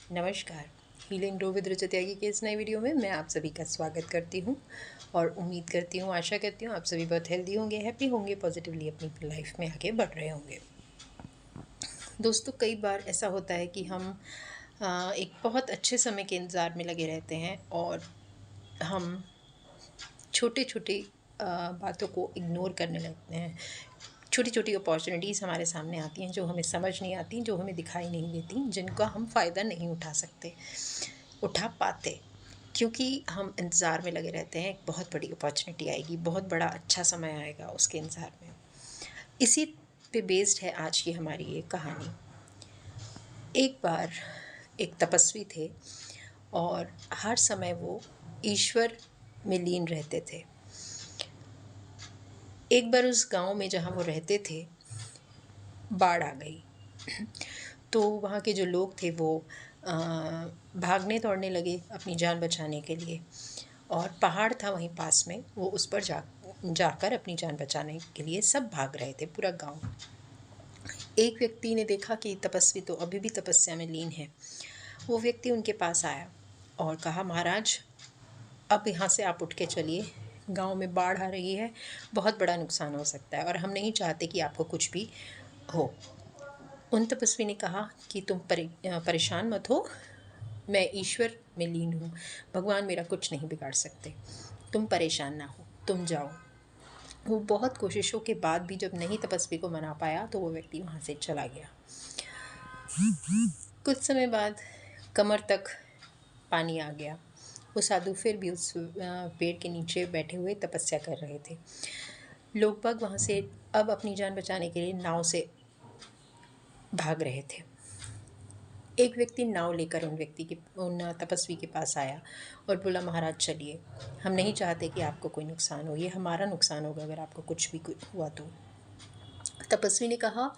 नमस्कार। Healing grow with रुचि त्यागी के इस नए वीडियो में मैं आप सभी का स्वागत करती हूँ और उम्मीद करती हूँ, आशा करती हूँ आप सभी बहुत हेल्दी होंगे, हैप्पी होंगे, पॉजिटिवली अपनी लाइफ में आगे बढ़ रहे होंगे। दोस्तों, कई बार ऐसा होता है कि हम एक बहुत अच्छे समय के इंतज़ार में लगे रहते हैं और हम छोटे छोटे बातों को इग्नोर करने लगते हैं। छोटी छोटी अपॉर्चुनिटीज़ हमारे सामने आती हैं जो हमें समझ नहीं आती, जो हमें दिखाई नहीं देती, जिनका हम फ़ायदा नहीं उठा पाते, क्योंकि हम इंतज़ार में लगे रहते हैं। एक बहुत बड़ी अपॉर्चुनिटी आएगी, बहुत बड़ा अच्छा समय आएगा, उसके इंतज़ार में। इसी पे बेस्ड है आज की हमारी ये कहानी। एक बार एक तपस्वी थे और हर समय वो ईश्वर में लीन रहते थे। एक बार उस गांव में जहाँ वो रहते थे, बाढ़ आ गई। तो वहाँ के जो लोग थे वो भागने दौड़ने लगे अपनी जान बचाने के लिए, और पहाड़ था वहीं पास में, वो उस पर जाकर अपनी जान बचाने के लिए सब भाग रहे थे, पूरा गांव। एक व्यक्ति ने देखा कि तपस्वी तो अभी भी तपस्या में लीन है। वो व्यक्ति उनके पास आया और कहा, महाराज, अब यहाँ से आप उठ के चलिए, गांव में बाढ़ आ रही है, बहुत बड़ा नुकसान हो सकता है और हम नहीं चाहते कि आपको कुछ भी हो। उन तपस्वी ने कहा कि तुम परेशान मत हो, मैं ईश्वर में लीन हूँ, भगवान मेरा कुछ नहीं बिगाड़ सकते, तुम परेशान ना हो, तुम जाओ। वो बहुत कोशिशों के बाद भी जब नहीं तपस्वी को मना पाया तो वो व्यक्ति वहाँ से चला गया। कुछ समय बाद कमर तक पानी आ गया। वो साधु फिर भी उस पेड़ के नीचे बैठे हुए तपस्या कर रहे थे। लोग बाग वहाँ से अब अपनी जान बचाने के लिए नाव से भाग रहे थे। एक व्यक्ति नाव लेकर उन तपस्वी के पास आया और बोला, महाराज चलिए, हम नहीं चाहते कि आपको कोई नुकसान हो, ये हमारा नुकसान होगा अगर आपको कुछ भी हुआ तो। तपस्वी ने कहा,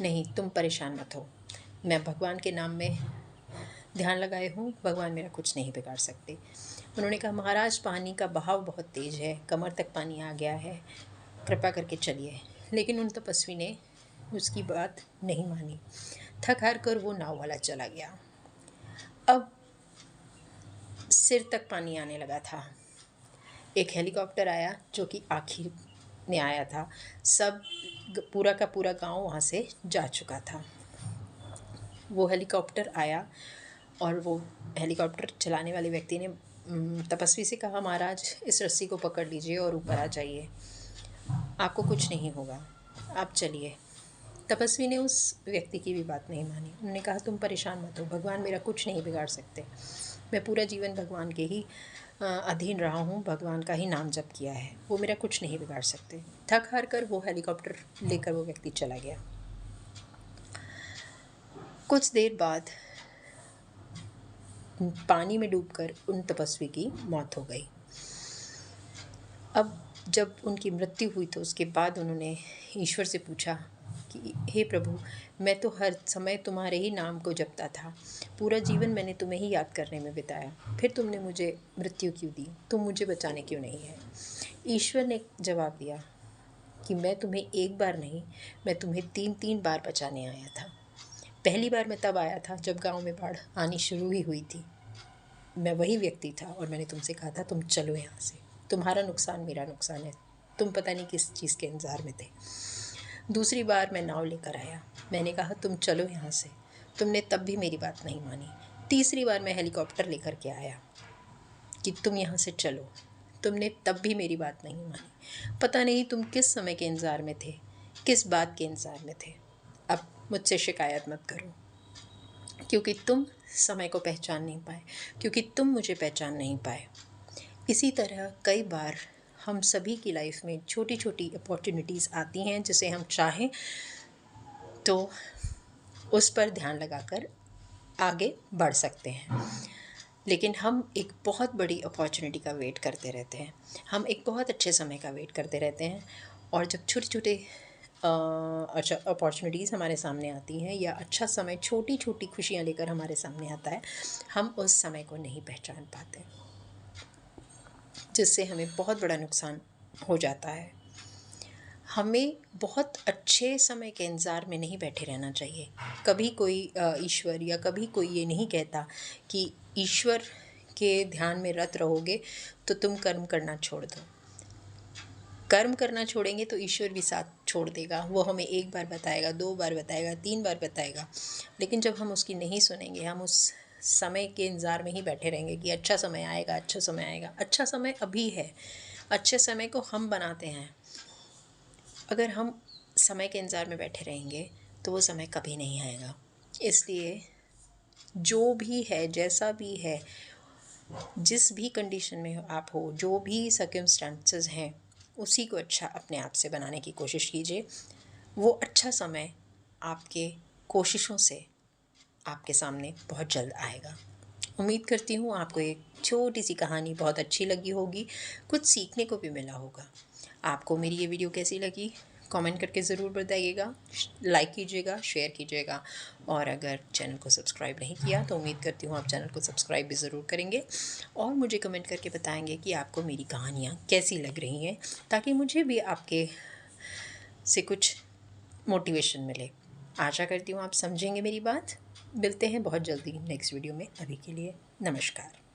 नहीं, तुम परेशान मत हो, मैं भगवान के नाम में ध्यान लगाए हूँ, भगवान मेरा कुछ नहीं बिगाड़ सकते। उन्होंने कहा, महाराज, पानी का बहाव बहुत तेज़ है, कमर तक पानी आ गया है, कृपा करके चलिए। लेकिन उन तपस्वी ने उसकी बात नहीं मानी। थक हार कर वो नाव वाला चला गया। अब सिर तक पानी आने लगा था। एक हेलीकॉप्टर आया जो कि आखिर में आया था। सब पूरा का पूरा गांव वहाँ से जा चुका था। वो हेलीकॉप्टर आया और वो हेलीकॉप्टर चलाने वाले व्यक्ति ने तपस्वी से कहा, महाराज, इस रस्सी को पकड़ लीजिए और ऊपर आ जाइए, आपको कुछ नहीं होगा, आप चलिए। तपस्वी ने उस व्यक्ति की भी बात नहीं मानी। उन्होंने कहा, तुम परेशान मत हो, भगवान मेरा कुछ नहीं बिगाड़ सकते, मैं पूरा जीवन भगवान के ही अधीन रहा हूँ, भगवान का ही नाम जप किया है, वो मेरा कुछ नहीं बिगाड़ सकते। थक हार कर वो हेलीकॉप्टर लेकर वो व्यक्ति चला गया। कुछ देर बाद पानी में डूबकर उन तपस्वी की मौत हो गई। अब जब उनकी मृत्यु हुई तो उसके बाद उन्होंने ईश्वर से पूछा कि हे प्रभु, मैं तो हर समय तुम्हारे ही नाम को जपता था, पूरा जीवन मैंने तुम्हें ही याद करने में बिताया, फिर तुमने मुझे मृत्यु क्यों दी, तुम मुझे बचाने क्यों नहीं है। ईश्वर ने जवाब दिया कि मैं तुम्हें एक बार नहीं, मैं तुम्हें 3 बार बचाने आया था। पहली बार मैं तब आया था जब गांव में बाढ़ आनी शुरू ही हुई थी। मैं वही व्यक्ति था और मैंने तुमसे कहा था, तुम चलो यहाँ से, तुम्हारा नुकसान मेरा नुकसान है, तुम पता नहीं किस चीज़ के इंतज़ार में थे। दूसरी बार मैं नाव लेकर आया, मैंने कहा, तुम चलो यहाँ से, तुमने तब भी मेरी बात नहीं मानी। तीसरी बार मैं हेलीकॉप्टर लेकर के आया कि तुम यहाँ से चलो, तुमने तब भी मेरी बात नहीं मानी। पता नहीं तुम किस समय के इंतज़ार में थे, किस बात के इंतज़ार में थे। अब मुझसे शिकायत मत करो, क्योंकि तुम समय को पहचान नहीं पाए, क्योंकि तुम मुझे पहचान नहीं पाए। इसी तरह कई बार हम सभी की लाइफ में छोटी छोटी अपॉर्चुनिटीज़ आती हैं, जिसे हम चाहें तो उस पर ध्यान लगाकर आगे बढ़ सकते हैं। लेकिन हम एक बहुत बड़ी अपॉर्चुनिटी का वेट करते रहते हैं, हम एक बहुत अच्छे समय का वेट करते रहते हैं, और जब छोटे छोटे अच्छा अपॉर्चुनिटीज़ हमारे सामने आती हैं या अच्छा समय छोटी छोटी खुशियाँ लेकर हमारे सामने आता है, हम उस समय को नहीं पहचान पाते, जिससे हमें बहुत बड़ा नुकसान हो जाता है। हमें बहुत अच्छे समय के इंतज़ार में नहीं बैठे रहना चाहिए। कभी कोई ईश्वर या कभी कोई ये नहीं कहता कि ईश्वर के ध्यान में रत रहोगे तो तुम कर्म करना छोड़ दो। कर्म करना छोड़ेंगे तो ईश्वर भी साथ छोड़ देगा। वो हमें 1 बार बताएगा, 2 बार बताएगा, 3 बार बताएगा। लेकिन जब हम उसकी नहीं सुनेंगे, हम उस समय के इंतज़ार में ही बैठे रहेंगे कि अच्छा समय आएगा, अच्छा समय आएगा। अच्छा समय अभी है, अच्छे समय को हम बनाते हैं। अगर हम समय के इंतज़ार में बैठे रहेंगे तो वो समय कभी नहीं आएगा। इसलिए जो भी है, जैसा भी है, जिस भी कंडीशन में आप हो, जो भी सर्कमस्टेंसेस हैं, उसी को अच्छा अपने आप से बनाने की कोशिश कीजिए। वो अच्छा समय आपके कोशिशों से आपके सामने बहुत जल्द आएगा। उम्मीद करती हूँ आपको एक छोटी सी कहानी बहुत अच्छी लगी होगी, कुछ सीखने को भी मिला होगा। आपको मेरी ये वीडियो कैसी लगी कमेंट करके ज़रूर बताइएगा, लाइक कीजिएगा, शेयर कीजिएगा, और अगर चैनल को सब्सक्राइब नहीं किया तो उम्मीद करती हूँ आप चैनल को सब्सक्राइब भी ज़रूर करेंगे और मुझे कमेंट करके बताएंगे कि आपको मेरी कहानियाँ कैसी लग रही हैं, ताकि मुझे भी आपके से कुछ मोटिवेशन मिले। आशा करती हूँ आप समझेंगे मेरी बात। मिलते हैं बहुत जल्दी नेक्स्ट वीडियो में। अभी के लिए नमस्कार।